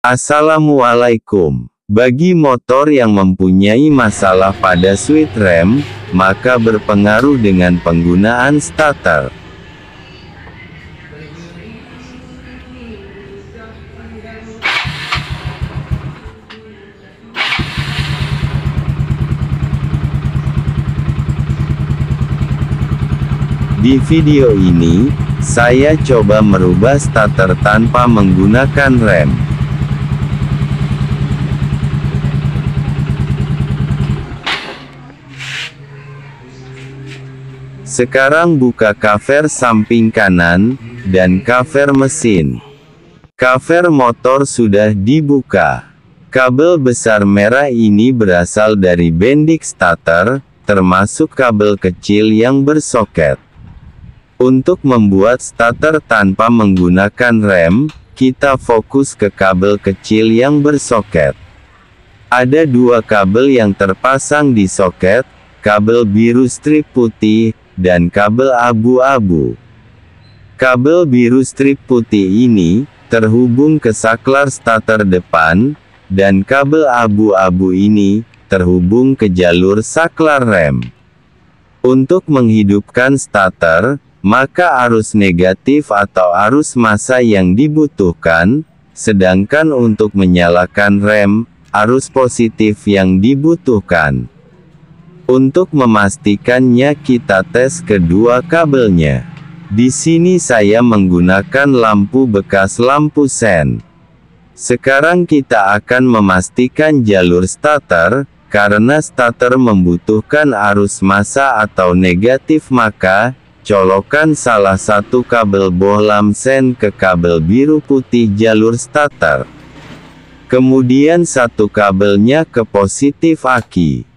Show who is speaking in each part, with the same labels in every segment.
Speaker 1: Assalamualaikum. Bagi motor yang mempunyai masalah pada switch rem, maka berpengaruh dengan penggunaan starter. Di video ini, saya coba merubah starter tanpa menggunakan rem. Sekarang buka cover samping kanan, dan cover mesin. Cover motor sudah dibuka. Kabel besar merah ini berasal dari bendik starter, termasuk kabel kecil yang bersoket. Untuk membuat starter tanpa menggunakan rem, kita fokus ke kabel kecil yang bersoket. Ada dua kabel yang terpasang di soket, kabel biru strip putih, dan kabel abu-abu. Kabel biru strip putih ini terhubung ke saklar starter depan, dan kabel abu-abu ini terhubung ke jalur saklar rem. Untuk menghidupkan starter, maka arus negatif atau arus massa yang dibutuhkan, sedangkan untuk menyalakan rem, arus positif yang dibutuhkan. Untuk memastikannya kita tes kedua kabelnya. Di sini saya menggunakan lampu bekas lampu sen. Sekarang kita akan memastikan jalur starter, karena starter membutuhkan arus massa atau negatif, maka colokan salah satu kabel bohlam sen ke kabel biru putih jalur starter. Kemudian satu kabelnya ke positif aki.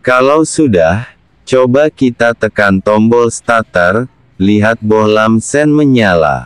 Speaker 1: Kalau sudah, coba kita tekan tombol starter, lihat bohlam sen menyala.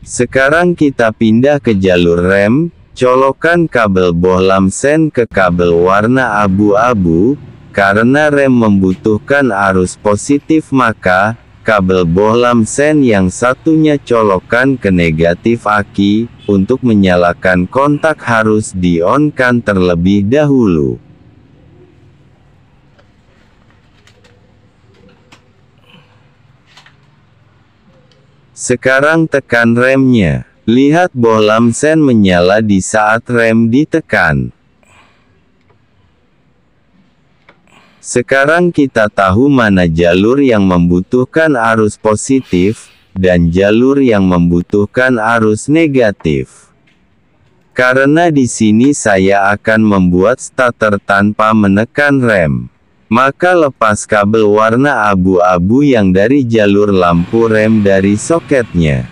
Speaker 1: Sekarang kita pindah ke jalur rem, colokan kabel bohlam sen ke kabel warna abu-abu, karena rem membutuhkan arus positif, maka kabel bohlam sen yang satunya colokan ke negatif aki. Untuk menyalakan kontak harus di-on-kan terlebih dahulu. Sekarang tekan remnya. Lihat bohlam sen menyala di saat rem ditekan. Sekarang kita tahu mana jalur yang membutuhkan arus positif, dan jalur yang membutuhkan arus negatif. Karena di sini saya akan membuat starter tanpa menekan rem, maka lepas kabel warna abu-abu yang dari jalur lampu rem dari soketnya.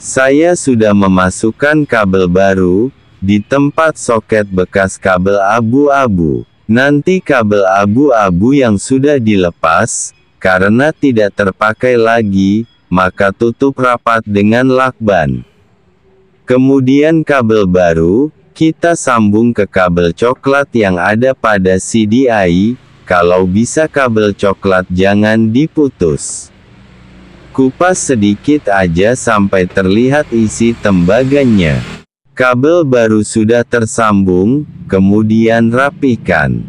Speaker 1: Saya sudah memasukkan kabel baru di tempat soket bekas kabel abu-abu. Nanti kabel abu-abu yang sudah dilepas, karena tidak terpakai lagi, maka tutup rapat dengan lakban. Kemudian kabel baru, kita sambung ke kabel coklat yang ada pada CDI. Kalau bisa kabel coklat jangan diputus. Kupas sedikit aja sampai terlihat isi tembaganya. Kabel baru sudah tersambung, kemudian rapihkan.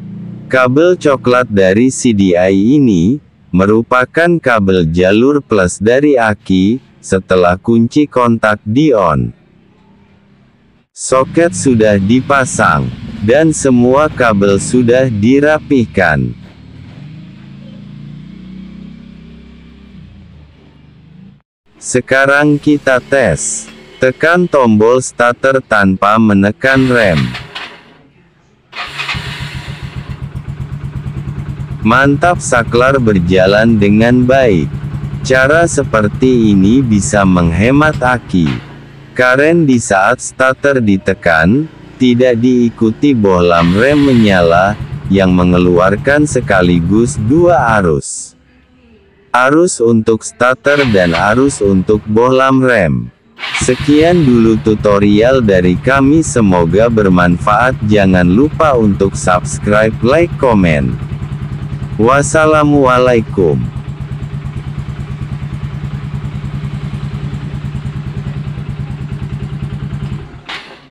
Speaker 1: Kabel coklat dari CDI ini merupakan kabel jalur plus dari aki. Setelah kunci kontak di-on, soket sudah dipasang, dan semua kabel sudah dirapihkan. Sekarang kita tes. Tekan tombol starter tanpa menekan rem. Mantap, saklar berjalan dengan baik. Cara seperti ini bisa menghemat aki. Karen di saat starter ditekan, tidak diikuti bohlam rem menyala, yang mengeluarkan sekaligus dua arus. Arus untuk starter dan arus untuk bohlam rem. Sekian dulu tutorial dari kami, semoga bermanfaat. Jangan lupa untuk subscribe, like, komen. Wassalamualaikum.